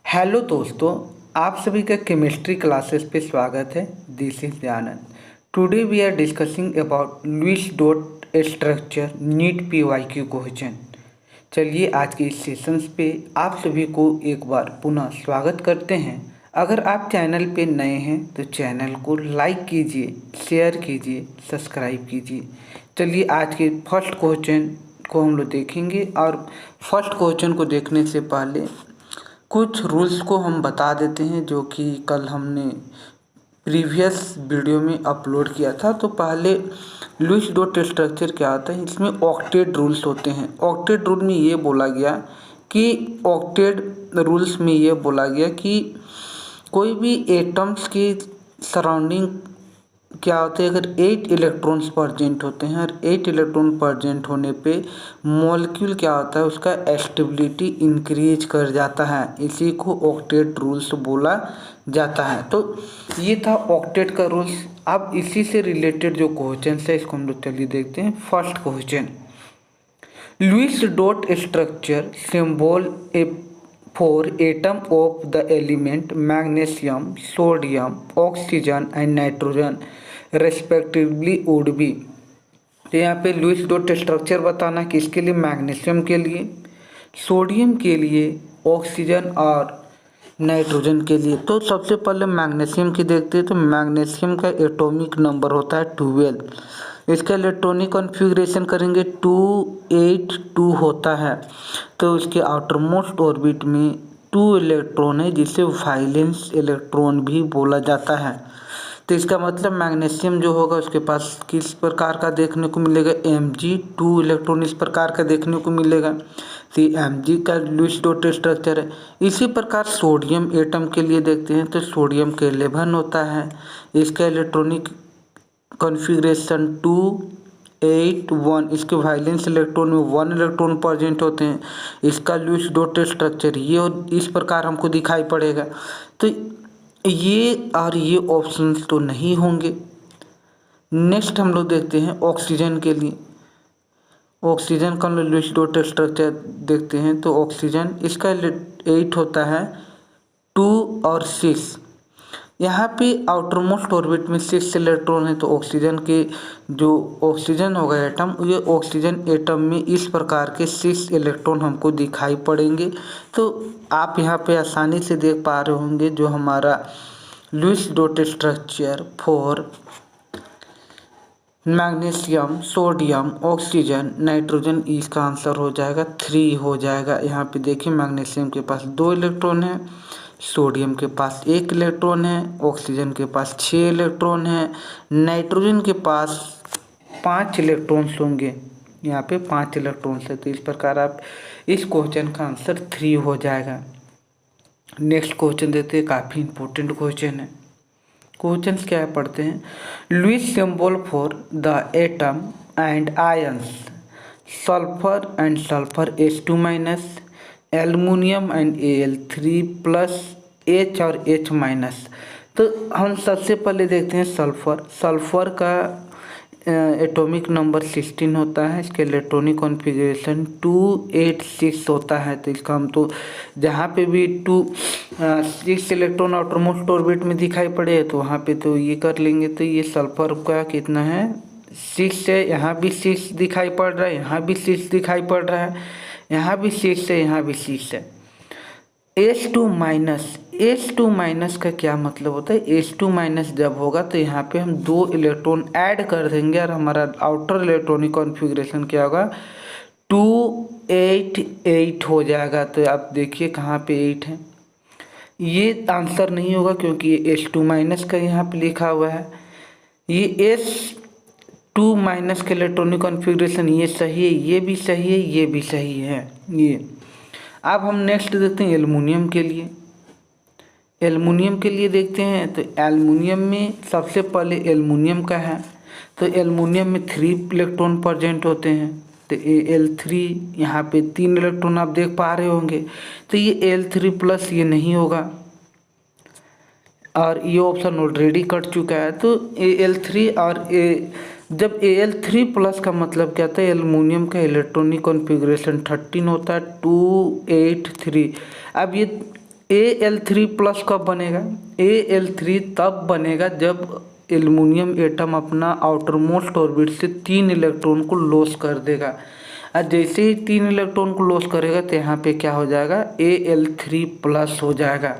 Hello दोस्तों, आप सभी का केमिस्ट्री क्लासेस पे स्वागत है। This is Anand. Today we are discussing about Lewis dot structure NEET PYQ question. चलिए आज के इस सेशंस पे आप सभी को एक बार पुनः स्वागत करते हैं। अगर आप चैनल पे नए हैं तो चैनल को लाइक कीजिए, शेयर कीजिए, सब्सक्राइब कीजिए। चलिए आज के फर्स्ट क्वेश्चन को हम लोग देखेंगे और फर्स्ट क्वेश्चन को देखने से पहले कुछ रूल्स को हम बता देते हैं जो कि कल हमने प्रीवियस वीडियो में अपलोड किया था। तो पहले लुईस डॉट स्ट्रक्चर क्या होता है, इसमें ऑक्टेट रूल्स होते हैं। ऑक्टेट रूल में ये बोला गया कि कोई भी एटम्स की सराउंडिंग क्या होते हैं, अगर 8 इलेक्ट्रॉन्स प्रेजेंट होते हैं और 8 इलेक्ट्रॉन प्रेजेंट होने पे मॉलिक्यूल क्या होता है, उसका स्टेबिलिटी इंक्रीज कर जाता है। इसी को ऑक्टेट रूल्स बोला जाता है। तो ये था ऑक्टेट का रूल्स। अब इसी से रिलेटेड जो क्वेश्चन है इसको हम लोग चलिए देखते हैं। First question, Lewis dot structure symbol for atom of the element magnesium, sodium, oxygen and nitrogen respectively would be। तो यहाँ पे लुईस डॉट स्ट्रक्चर बताना किसके लिए, मैग्नीशियम के लिए, सोडियम के लिए, ऑक्सीजन और नाइट्रोजन के लिए। तो सबसे पहले मैग्नीशियम की देखते हैं। तो मैग्नीशियम का एटॉमिक नंबर होता है 12। इसका इलेक्ट्रॉनिक कॉन्फ़िगरेशन करेंगे 282 होता है। तो इसके आउटर मोस्ट ऑर्बिट में 2 इलेक्ट्रॉन है जिसे वाइलेंस इलेक्ट्रॉन भी बोला जाता है। तो इसका मतलब मैग्नीशियम जो होगा उसके पास किस प्रकार का देखने को मिलेगा, Mg2 इलेक्ट्रॉन इस प्रकार का देखने को मिलेगा। तो Mg का लुईस डॉट स्ट्रक्चर है। इसी प्रकार सोडियम एटम के लिए देखते हैं तो सोडियम के 11 होता है। इसका इलेक्ट्रॉनिक कॉन्फ़िगरेशन 281। इसके वाइलेंस इलेक्ट्रॉन में 1 इलेक्ट्रॉन प्रेजेंट होते हैं। इसका लुईस डॉट स्ट्रक्चर ये और इस प्रकार हमको दिखाई पड़ेगा। तो ये और ये ऑप्शंस तो नहीं होंगे। नेक्स्ट हम लोग देखते हैं ऑक्सीजन के लिए। ऑक्सीजन का लुईस डॉट स्ट्रक्चर देखते हैं तो ऑक्सीजन इसका 8 होता है, 2 और 6। यहाँ पे आउटर मोस्ट ऑर्बिट में 6 इलेक्ट्रॉन है। तो ऑक्सीजन के जो ऑक्सीजन होगा एटम, ये ऑक्सीजन एटम में इस प्रकार के 6 इलेक्ट्रॉन हमको दिखाई पड़ेंगे। तो आप यहाँ पे आसानी से देख पा रहे होंगे जो हमारा Lewis dot structure for magnesium, sodium, oxygen, nitrogen, इसका आंसर हो जाएगा 3 हो जाएगा। यहाँ पे देखिए मैग्नीशियम के पास 2 इलेक्ट्रॉन है, सोडियम के पास 1 इलेक्ट्रॉन है, ऑक्सीजन के पास 6 इलेक्ट्रॉन है, नाइट्रोजन के पास 5 इलेक्ट्रॉन्स होंगे। यहाँ पे 5 इलेक्ट्रॉन्स है। तो इस प्रकार आप इस क्वेश्चन का आंसर 3 हो जाएगा। नेक्स्ट क्वेश्चन देते हैं, काफ़ी इंपॉर्टेंट क्वेश्चन है। क्वेश्चंस क्या है पढ़ते हैं। Lewis symbol for the atom and ions sulphur and sulphur H2-, aluminium and Al3+, H और H-। तो हम सबसे पहले देखते हैं सल्फर। सल्फर का एटॉमिक नंबर 16 होता है। इसके इलेक्ट्रॉनिक कॉन्फ़िगरेशन 286 होता है। तो इसका हम तो जहाँ पे भी 6 इलेक्ट्रॉन आउटर मोस्ट ऑर्बिट में दिखाई पड़े तो वहाँ पे तो ये कर लेंगे। तो ये सल्फर का कितना है, 6 है। यहाँ भी 6 दिखाई पड़ रहा है, यहाँ भी 6 दिखाई पड़ रहा है, यहाँ भी 6 है, यहाँ भी 6 है। H2- का क्या मतलब होता है, H2- जब होगा तो यहाँ पे हम 2 इलेक्ट्रॉन ऐड कर देंगे और हमारा आउटर इलेक्ट्रॉनिक कॉन्फ़िगरेशन क्या होगा, 288 हो जाएगा। तो आप देखिए कहाँ पे 8 है, ये आंसर नहीं होगा क्योंकि ये H2- का यहाँ पे लिखा हुआ है। ये H2- का इलेक्ट्रॉनिक कॉन्फ़िगरेशन ये सही है, ये भी सही है, ये भी सही है। ये अब हम नेक्स्ट देखते हैं एल्युमिनियम के लिए। एल्युमिनियम के लिए देखते हैं तो एल्युमिनियम में सबसे पहले एल्युमिनियम का है। तो एल्युमिनियम में 3 इलेक्ट्रॉन प्रेजेंट होते हैं। तो Al3 यहाँ पे 3 इलेक्ट्रॉन आप देख पा रहे होंगे। तो ये Al3+ ये नहीं होगा और ये ऑप्शन ऑलरेडी कट चुका है। तो Al3 और जब Al3+ का मतलब क्या था, एल्युमिनियम का इलेक्ट्रॉनिक कॉन्फ़िगरेशन 13 होता है, 283। अब ये Al3+ कब बनेगा? Al3 तब बनेगा जब एल्युमिनियम एटम अपना आउटरमोस्ट ऑर्बिट से 3 इलेक्ट्रॉन को लॉस कर देगा। और जैसे ही 3 इलेक्ट्रॉन को लॉस करेगा तो यहाँ पे क्या हो जाएगा? Al3+ हो जाएगा।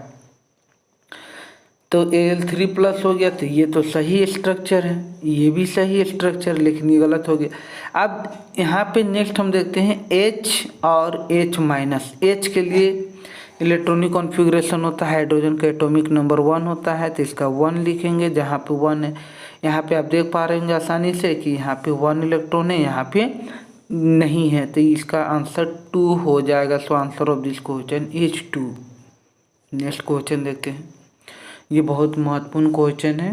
तो Al3+ हो गया, तो ये तो सही स्ट्रक्चर है, ये भी सही स्ट्रक्चर, लेकिन ये गलत हो गया। अब यहाँ पे नेक्स्ट हम देखते हैं H और H-। H के लिए इलेक्ट्रॉनिक कॉन्फ़िगरेशन होता है, हाइड्रोजन का एटॉमिक नंबर 1 होता है, तो इसका 1 लिखेंगे जहाँ पे 1 है। यहाँ पे आप देख पा रहे होंगे आसानी से कि यहाँ पे 1 इलेक्ट्रॉन है, यहाँ पे नहीं है, तो इसका आंसर 2 हो जाएगा। So answer of this question is 2। Next question देखते हैं, ये बहुत महत्वपूर्ण क्वेश्चन है।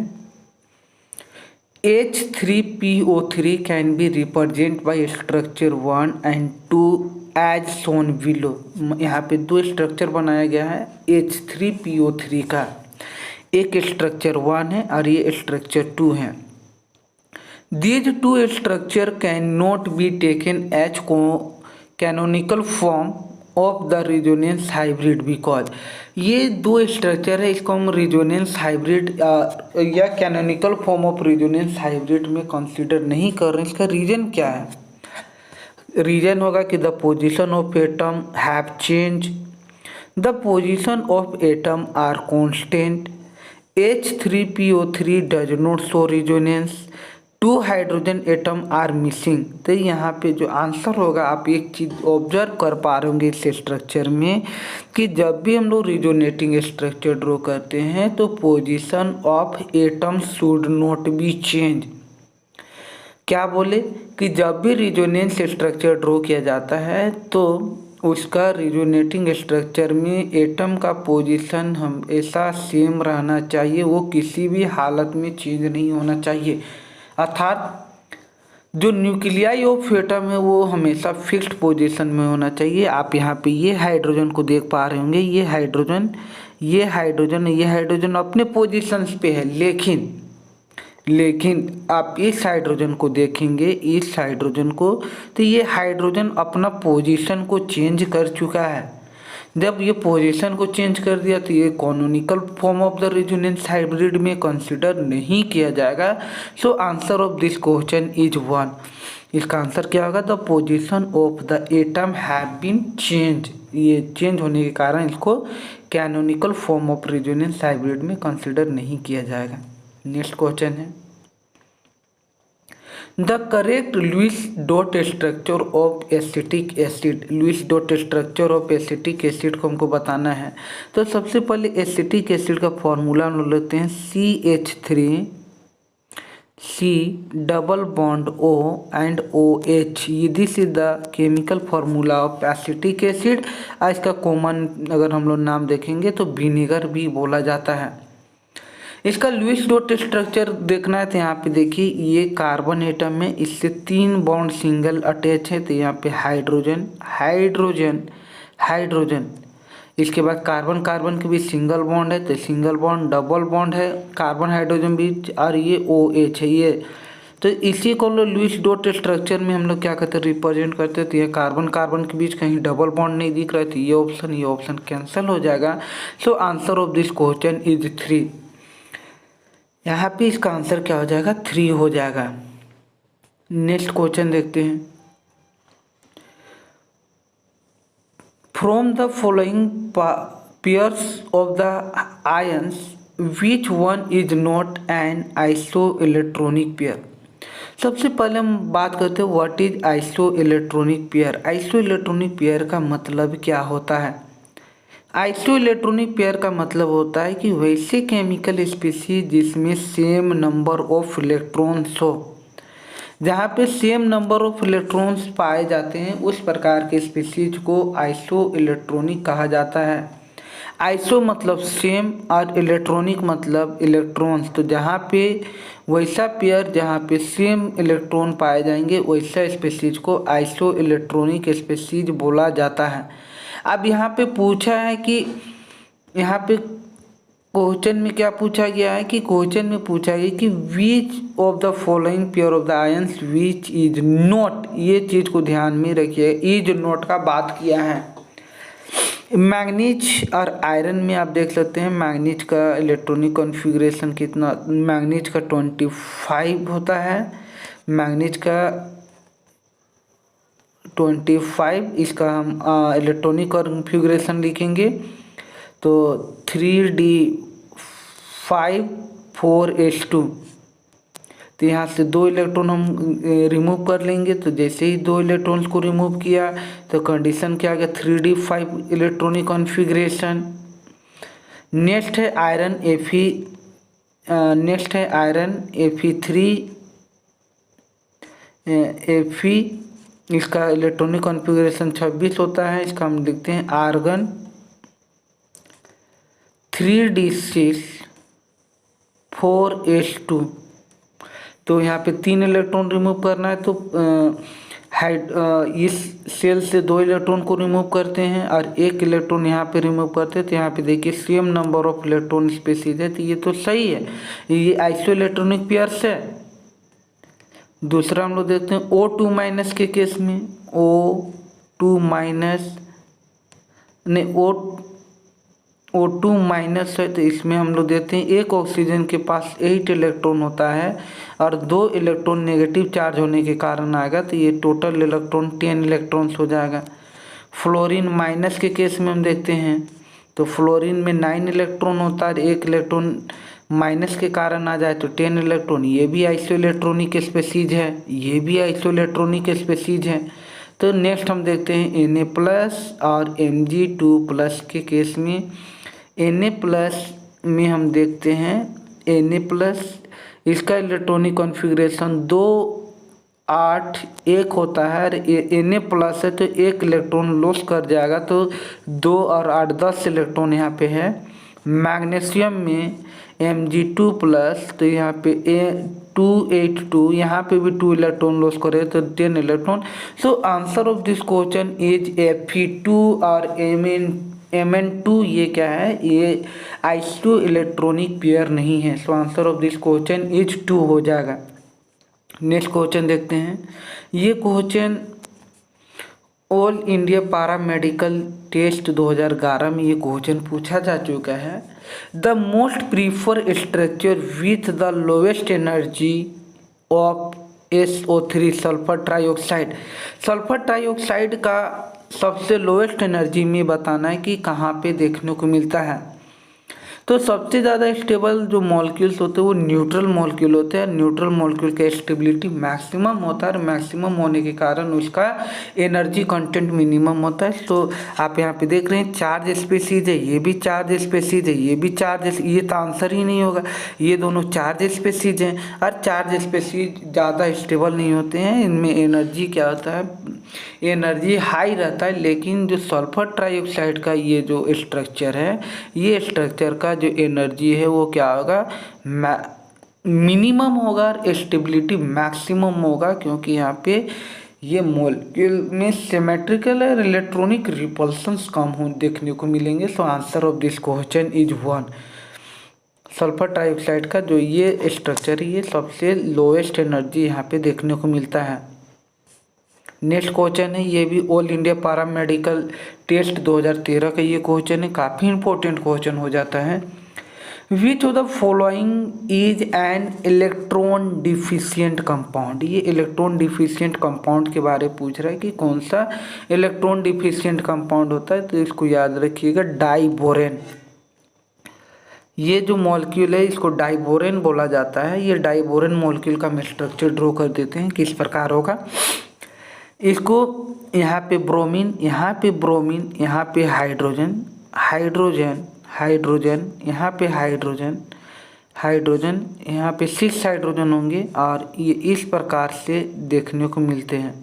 H3PO3 can be represent by structure 1 and 2 as shown below. यहाँ पे 2 स्ट्रक्चर बनाया गया है H3PO3 का, एक स्ट्रक्चर 1 है और ये स्ट्रक्चर 2 है। These 2 structure cannot be taken as canonical form of the resonance hybrid because ये 2 स्ट्रक्चर है, इसको हम रेजोनेंस हाइब्रिड या canonical form of resonance hybrid में कंसीडर नहीं कर रहे हैं। इसका रीजन क्या है? रीजन होगा कि the position of atom have change, the position of atom are constant, H3PO3 does not show resonance, 2 hydrogen atom are missing. तो यहाँ पे जो आंसर होगा, आप एक चीज़ ऑब्जर्व कर पा रहे होंगे इस स्ट्रक्चर में कि जब भी हम लोग रिजोनेटिंग स्ट्रक्चर ड्रॉ करते हैं तो position of atom should not be change. क्या बोले कि जब भी रिजोनेंस स्ट्रक्चर ड्रॉ किया जाता है तो उसका रिजोनेटिंग स्ट्रक्चर में एटम का पोजीशन हमेशा सेम रहना चाहिए, वो किसी भी हालत में चेंज नहीं होना चाहिए। अर्थात जो न्यूक्लियाई ऑफ एटम है वो हमेशा फिक्स्ड पोजीशन में होना चाहिए। आप यहाँ पे ये हाइड्रोजन को देख पा रहे होंगे, ये हाइड्रोजन अपने पोजीशंस पे है, लेकिन आप इस हाइड्रोजन को देखेंगे, इस हाइड्रोजन को, तो ये हाइड्रोजन अपना पोजीशन को चेंज कर चुका है। जब ये पोजीशन को चेंज कर दिया तो ये canonical form of the resonance hybrid में कंसीडर नहीं किया जाएगा। So answer of this question is 1। इसका आंसर क्या होगा? The position of the atom have been change. ये चेंज होने के कारण इसको canonical form of resonance hybrid में कंसीडर नहीं किया जाएगा। नेक्स्ट क्वेश्चन है, the correct Lewis dot structure of acetic acid. Lewis dot structure of acetic acid को हमको बताना है। तो सबसे पहले एसिटिक एसिड का फॉर्मूला हम लोग लेते हैं CH3 C double bond O and OH। This is the chemical formula of acetic acid. इसका कॉमन अगर हम लोग नाम देखेंगे तो विनेगर भी बोला जाता है। इसका लुईस डॉट स्ट्रक्चर देखना है तो यहाँ पे देखिए, ये कार्बन एटम में इससे 3 बॉन्ड सिंगल अटैच है, तो यहाँ पे हाइड्रोजन हाइड्रोजन हाइड्रोजन, इसके बाद कार्बन कार्बन के बीच सिंगल बॉन्ड है, तो सिंगल बॉन्ड डबल बॉन्ड है कार्बन हाइड्रोजन बीच, और ये OH है ये। तो इसी को लुईस डॉट स्ट्रक्चर में हम लोग क्या कहते हैं, रिप्रेजेंट करते हैं। तो ये कार्बन कार्बन के बीच कहीं डबल बॉन्ड नहीं दिख रहा है, तो ये ऑप्शन कैंसिल हो जाएगा। So answer of this question is 3। यहाँ पे इसका आंसर क्या हो जाएगा? 3 हो जाएगा। नेक्स्ट क्वेश्चन देखते हैं, from the following pairs of the ions which one is not an iso electronic pair. सबसे पहले हम बात करते हैं what is iso electronic pair. Iso electronic pair का मतलब क्या होता है? आइसो इलेक्ट्रॉनिक पेयर का मतलब होता है कि वैसे केमिकल स्पीसीज जिसमें सेम नंबर ऑफ इलेक्ट्रॉन्स हो, जहाँ पे सेम नंबर ऑफ इलेक्ट्रॉन्स पाए जाते हैं उस प्रकार के स्पीसीज को आइसो इलेक्ट्रॉनिक कहा जाता है। आइसो मतलब सेम और इलेक्ट्रॉनिक मतलब इलेक्ट्रॉन्स, तो जहाँ पे वैसा पेयर जहाँ पे सेम इलेक्ट्रॉन पाए जाएंगे वैसा स्पीसीज को आइसो इलेक्ट्रॉनिक स्पीसीज बोला जाता है। अब यहाँ पे पूछा है कि यहाँ पे क्वेश्चन में क्या पूछा गया है कि क्वेश्चन में पूछा गया कि विच of the following pair of the ions which is not, ये चीज़ को ध्यान में रखिए, इज नॉट का बात किया है। मैंगनीज और आयरन में आप देख सकते हैं मैंगनीज का इलेक्ट्रॉनिक कॉन्फ़िगरेशन कितना, मैंगनीज का 25 होता है, मैंगनीज का 25, इसका हम इलेक्ट्रॉनिक कॉन्फ़िगरेशन लिखेंगे तो 3d5 4s2। तो यहाँ से 2 इलेक्ट्रॉन हम रिमूव कर लेंगे। तो जैसे ही 2 इलेक्ट्रॉन्स को रिमूव किया तो कंडीशन क्या आ गया, 3d5 इलेक्ट्रॉनिक कॉन्फ़िगरेशन। नेक्स्ट है आयरन Fe3 इसका इलेक्ट्रॉनिक कॉन्फ़िगरेशन 26 होता है। इसका हम लिखते हैं आर्गन 3d6 4s2। तो यहाँ पे 3 इलेक्ट्रॉन रिमूव करना है तो इस सेल से 2 इलेक्ट्रॉन को रिमूव करते हैं और 1 इलेक्ट्रॉन यहाँ पे रिमूव करते हैं। तो यहाँ पे देखिए same number of electron species है, तो ये तो सही है, ये आइसो इलेक्ट्रॉनिक पेयर्स है। दूसरा हम लोग देखते हैं O2 माइनस के केस में, O2 माइनस है तो इसमें हम लोग देखते हैं एक ऑक्सीजन के पास 8 इलेक्ट्रॉन होता है और 2 इलेक्ट्रॉन नेगेटिव चार्ज होने के कारण आएगा, तो ये टोटल इलेक्ट्रॉन 10 इलेक्ट्रॉन्स हो जाएगा। फ्लोरीन माइनस के केस में हम देखते हैं तो फ्लोरीन में 9 इलेक्ट्रॉन होता है, 1 इलेक्ट्रॉन माइनस के कारण आ जाए तो 10 इलेक्ट्रॉन, ये भी आइसोइलेक्ट्रॉनिक स्पीशीज है, ये भी आइसोइलेक्ट्रॉनिक स्पीशीज है। तो नेक्स्ट हम देखते हैं Na+ और Mg2+ के केस में। Na+ में हम देखते हैं Na+, इसका इलेक्ट्रॉनिक कॉन्फ़िगरेशन 2 8 1 होता है। Na+ है तो 1 इलेक्ट्रॉन लॉस कर जाएगा, तो 2 और 8 10 इलेक्ट्रॉन यहाँ पे है। मैग्नीशियम में Mg2+, तो यहाँ पे 282, यहाँ पे भी 2 इलेक्ट्रॉन लॉस करे तो 10 electron. So answer of this question is Fe2 और Mn2। ये क्या है, ये आइसो इलेक्ट्रॉनिक पेयर नहीं है। सो answer of this question is 2 हो जाएगा। नेक्स्ट क्वेश्चन देखते हैं। ये क्वेश्चन ऑल इंडिया पारा मेडिकल टेस्ट 2011 में ये क्वेश्चन पूछा जा चुका है। The most prefer structure with the lowest energy of SO3 sulphur trioxide. Sulphur trioxide का सबसे लोवेस्ट एनर्जी में बताना है कि कहाँ पे देखने को मिलता है। तो सबसे ज़्यादा स्टेबल जो मॉलिक्यूल्स होते हैं वो न्यूट्रल मॉलिक्यूल होते हैं। न्यूट्रल मॉलिक्यूल का स्टेबिलिटी मैक्सिमम होता है और मैक्सिमम होने के कारण उसका एनर्जी कंटेंट मिनिमम होता है। तो आप यहाँ पे देख रहे हैं चार्ज स्पीशीज है, ये भी चार्ज स्पीशीज है, ये भी चार्ज, ये तो आंसर ही नहीं होगा। ये दोनों चार्ज स्पीशीज हैं और चार्ज स्पीशीज ज़्यादा स्टेबल नहीं होते हैं, इनमें एनर्जी क्या होता है, एनर्जी हाई रहता है। लेकिन जो सल्फर ट्राइऑक्साइड का ये जो स्ट्रक्चर है, ये स्ट्रक्चर का जो एनर्जी है वो क्या होगा, मिनिमम होगा और स्टेबिलिटी मैक्सिमम होगा, क्योंकि यहाँ पे ये मॉलिक्यूल में सिमेट्रिकल और इलेक्ट्रॉनिक रिपल्शंस कम हो देखने को मिलेंगे। सो answer of this question is 1। Sulphur trioxide का जो ये स्ट्रक्चर है ये सबसे लोएस्ट एनर्जी यहाँ पे देखने को मिलता है। नेक्स्ट क्वेश्चन है, ये भी ऑल इंडिया पारा मेडिकल टेस्ट 2013 का ये क्वेश्चन है, काफ़ी इंपॉर्टेंट क्वेश्चन हो जाता है। विच of the following is an electron deficient compound. ये इलेक्ट्रॉन डिफिशियंट कंपाउंड के बारे में पूछ रहा है कि कौन सा इलेक्ट्रॉन डिफिशियंट कंपाउंड होता है। तो इसको याद रखिएगा, डाइबोरेन। ये जो मॉलिक्यूल है इसको डाइबोरेन बोला जाता है। ये डाइबोरेन मॉलिक्यूल का हम स्ट्रक्चर ड्रॉ कर देते हैं, किस प्रकार होगा। इसको यहाँ पे ब्रोमीन, यहाँ पे ब्रोमीन, यहाँ पे हाइड्रोजन, हाइड्रोजन, हाइड्रोजन, यहाँ पे हाइड्रोजन, हाइड्रोजन, यहाँ पे 6 हाइड्रोजन होंगे और ये इस प्रकार से देखने को मिलते हैं।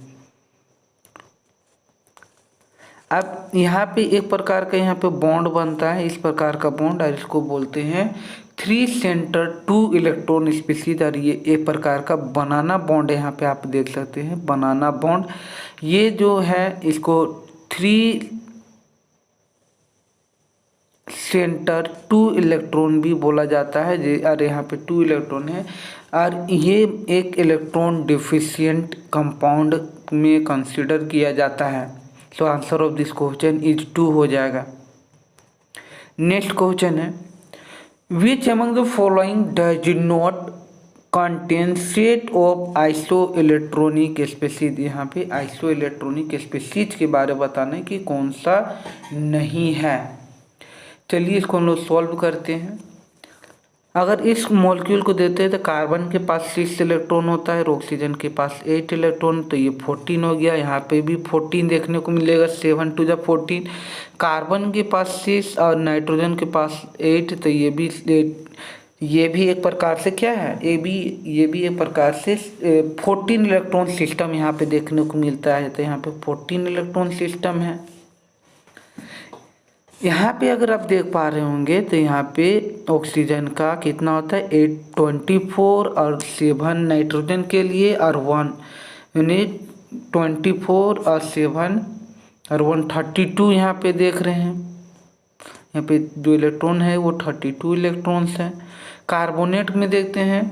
अब यहाँ पे एक प्रकार का यहाँ पे बॉन्ड बनता है, इस प्रकार का बॉन्ड, और इसको बोलते हैं 3 सेंटर 2 इलेक्ट्रॉन स्पीशीज। और ये एक प्रकार का बनाना बॉन्ड यहाँ पे आप देख सकते हैं, बनाना बॉन्ड। ये जो है इसको 3 सेंटर 2 इलेक्ट्रॉन भी बोला जाता है। और यहाँ पे 2 इलेक्ट्रॉन है और ये एक इलेक्ट्रॉन डिफिशियंट कंपाउंड में कंसिडर किया जाता है। सो answer of this question is 2 हो जाएगा। नेक्स्ट क्वेश्चन है which among the following does not contain set of iso electronic species. यहाँ पे आइसो इलेक्ट्रॉनिक स्पीशीज के बारे में बताना है कि कौन सा नहीं है। चलिए इसको हम लोग सॉल्व करते हैं। अगर इस मॉलिक्यूल को देते हैं तो कार्बन के पास 6 इलेक्ट्रॉन होता है और ऑक्सीजन के पास 8 इलेक्ट्रॉन, तो ये 14 हो गया। यहाँ पे भी 14 देखने को मिलेगा, 7 टू 14। कार्बन के पास 6 और नाइट्रोजन के पास 8, तो ये भी एक प्रकार से क्या है, ये भी एक प्रकार से 14 इलेक्ट्रॉन सिस्टम यहाँ पे देखने को मिलता है। तो यहाँ पे 14 इलेक्ट्रॉन सिस्टम है। यहाँ पे अगर आप देख पा रहे होंगे तो यहाँ पे ऑक्सीजन का कितना होता है 824 और 7 नाइट्रोजन के लिए और 1 यानी 24 और 7 और 132 यहाँ पे देख रहे हैं। यहाँ पे जो इलेक्ट्रॉन है वो 32 इलेक्ट्रॉन्स हैं। कार्बोनेट में देखते हैं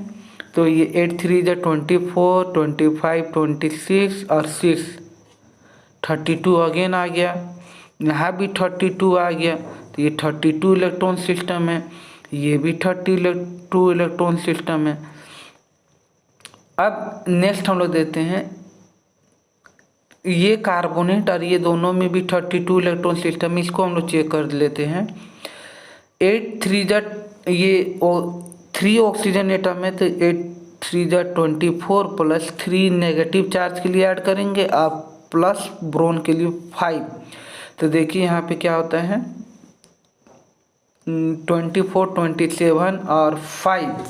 तो ये 8 3 जा 24 25 26 और 6 32 अगेन आ गया। यहाँ भी 32 आ गया, तो ये 32 इलेक्ट्रॉन सिस्टम है। ये भी 32 इलेक्ट्रॉन सिस्टम है। अब नेक्स्ट हम लोग देते हैं ये कार्बोनेट और ये दोनों में भी 32 इलेक्ट्रॉन सिस्टम। इसको हम लोग चेक कर लेते हैं। 8 3 जा ये 3 ऑक्सीजन एटम है, तो 8 3 जा 24 प्लस 3 नेगेटिव चार्ज के लिए ऐड करेंगे, अब प्लस ब्रोन के लिए 5। तो देखिए यहाँ पे क्या होता है 24 27 और 5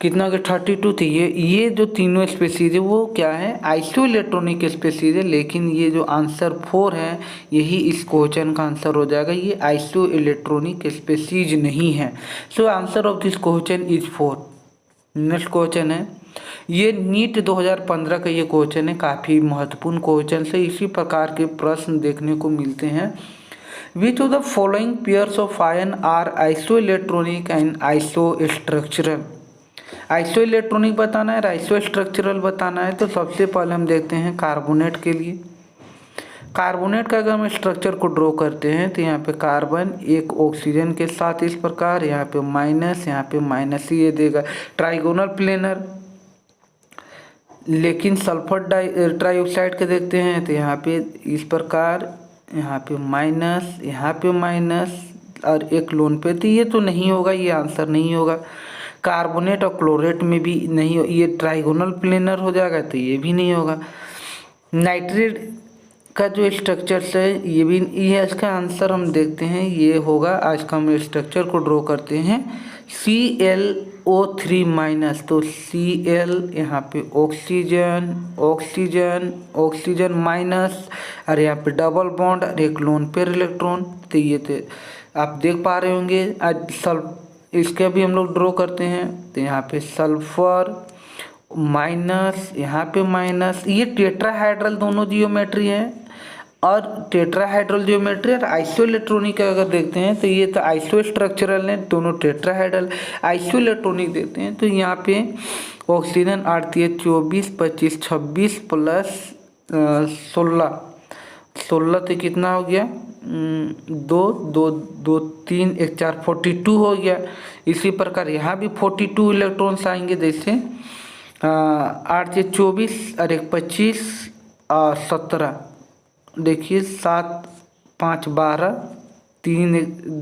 कितना हो गया 32। तो ये जो तीनों स्पीशीज है वो क्या है आइसो इलेक्ट्रॉनिक स्पीशीज है, लेकिन ये जो आंसर 4 है यही इस क्वेश्चन का आंसर हो जाएगा। ये आइसो इलेक्ट्रॉनिक स्पीशीज नहीं है। सो answer of this question is 4। Next question है ये नीट 2015 का ये क्वेश्चन है, काफ़ी महत्वपूर्ण क्वेश्चन से इसी प्रकार के प्रश्न देखने को मिलते हैं। Which of the following pairs of ion are isoelectronic and isostructural. Isoelectronic बताना है, आइसो स्ट्रक्चरल बताना है। तो सबसे पहले हम देखते हैं कार्बोनेट के लिए। कार्बोनेट का अगर हम स्ट्रक्चर को ड्रॉ करते हैं तो यहाँ पे कार्बन एक ऑक्सीजन के साथ इस प्रकार, यहाँ पे माइनस, यहाँ पे माइनस ही ये देगा ट्राइगोनल प्लेनर। लेकिन सल्फर ट्राइऑक्साइड के देखते हैं तो यहाँ पे इस प्रकार, यहाँ पे माइनस, यहाँ पे माइनस और एक लोन पे, तो ये तो नहीं होगा, ये आंसर नहीं होगा। कार्बोनेट और क्लोरेट में भी नहीं, ये ट्राइगोनल प्लेनर हो जाएगा, तो ये भी नहीं होगा। नाइट्रेट का जो स्ट्रक्चर है ये भी, ये इसका आंसर हम देखते हैं ये होगा। आज का हम स्ट्रक्चर को ड्रॉ करते हैं ClO3 माइनस, तो Cl यहाँ पे ऑक्सीजन ऑक्सीजन ऑक्सीजन माइनस और यहाँ पे डबल बॉन्ड और एक लोन पेयर इलेक्ट्रॉन। तो ये तो आप देख पा रहे होंगे। आज इसके भी हम लोग ड्रॉ करते हैं तो यहाँ पे सल्फर माइनस, यहाँ पे माइनस। ये टेट्राहाइड्रल दोनों जियोमेट्री है और टेट्राहाइड्रल जियोमेट्री और आइसो इलेक्ट्रॉनिक अगर देखते हैं तो ये तो आइसो स्ट्रक्चरल है, दोनों टेट्राहाइड्रल। आइसो इलेक्ट्रॉनिक देखते हैं तो यहाँ पे ऑक्सीजन आती है 24 25 26 प्लस 16 तो कितना हो गया 2 2 2 3 1 4 42 हो गया। इसी प्रकार यहाँ भी 42 इलेक्ट्रॉन्स आएंगे, जैसे 8 से 24 और 1 25 और 17। देखिए 7 5 12 3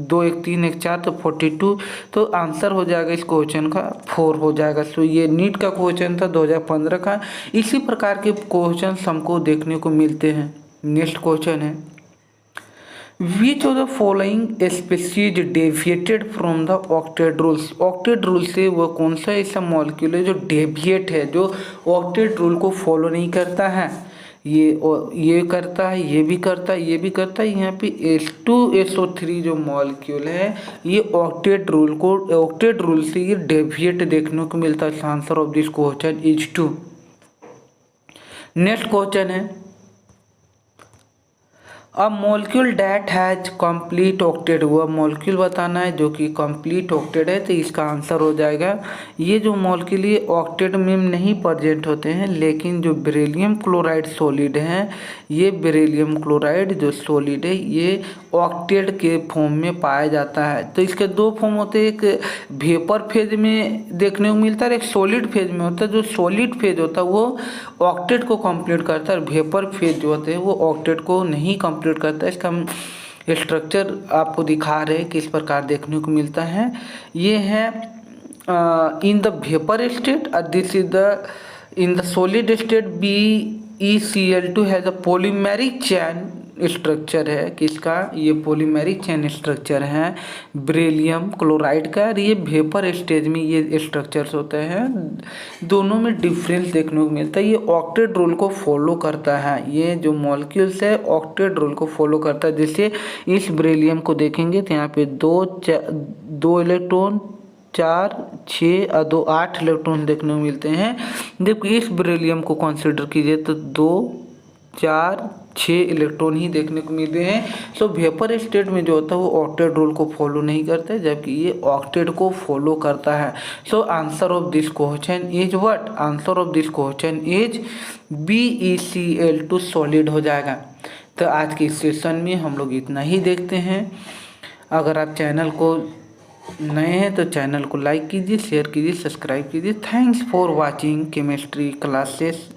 2 1 3 1 4 तो 42। तो आंसर हो जाएगा इस क्वेश्चन का 4 हो जाएगा। सो ये नीट का क्वेश्चन था 2015 का। इसी प्रकार के क्वेश्चन हमको देखने को मिलते हैं। नेक्स्ट क्वेश्चन है विच of the following species deviated from the octet rules. Octet rule से वो कौन सा ऐसा मॉलिक्यूल है जो डेविएट है, जो ऑक्टेट रूल को फॉलो नहीं करता है। ये करता है, ये भी करता है, ये भी करता है। यहाँ पे H2SO3 जो मॉलिक्यूल है ये ऑक्टेट रूल से ये डेविएट देखने को मिलता है। Answer of this question is 2। Next question है अब molecule that has complete octet, हुआ मॉलिक्यूल बताना है जो कि कंप्लीट ऑक्टेट है, तो इसका आंसर हो जाएगा ये जो मॉलिक्यूल ये ऑक्टेट में नहीं प्रेजेंट होते हैं, लेकिन जो बेरिलियम क्लोराइड सॉलिड हैं, ये बेरिलियम क्लोराइड जो सॉलिड है ये ऑक्टेट के फॉर्म में पाया जाता है। तो इसके दो फॉर्म होते हैं, एक वेपर फेज में देखने को मिलता है, एक सॉलिड फेज में होता है। जो सॉलिड फेज होता है वो ऑक्टेट को कंप्लीट करता है, और वेपर फेज जो होते हैं वो ऑक्टेट को नहीं कंप्लीट करता है। इसका हम स्ट्रक्चर आपको दिखा रहे हैं किस प्रकार देखने को मिलता है। ये है in the vapour state, this is the in the solid state BeCl2 has a polymeric chain structure है। किसका? ये पॉलीमेरिक चैन स्ट्रक्चर है बेरिलियम क्लोराइड का, और ये वेपर स्टेज में ये स्ट्रक्चर्स होते हैं। दोनों में डिफरेंस देखने को मिलता है। ये ऑक्टेट रूल को फॉलो करता है, ये जो मॉलिक्यूल्स है ऑक्टेट रूल को फॉलो करता है। जैसे इस बेरिलियम को देखेंगे तो यहाँ पे दो इलेक्ट्रॉन, 4, 6 और 2, 8 इलेक्ट्रॉन देखने को मिलते हैं। जबकि इस बेरिलियम को कंसीडर कीजिए तो 2, 4, 6 इलेक्ट्रॉन ही देखने को मिलते हैं। सो वेपर स्टेट में जो होता है वो ऑक्टेट रूल को फॉलो नहीं करता है, जबकि ये ऑक्टेट को फॉलो करता है। सो answer of this question is what? Answer of this question is BeCl2 solid हो जाएगा। तो आज के इस सेशन में हम लोग इतना ही देखते हैं। अगर आप चैनल को नए हैं तो चैनल को लाइक कीजिए, शेयर कीजिए, सब्सक्राइब कीजिए। Thanks for watching chemistry classes.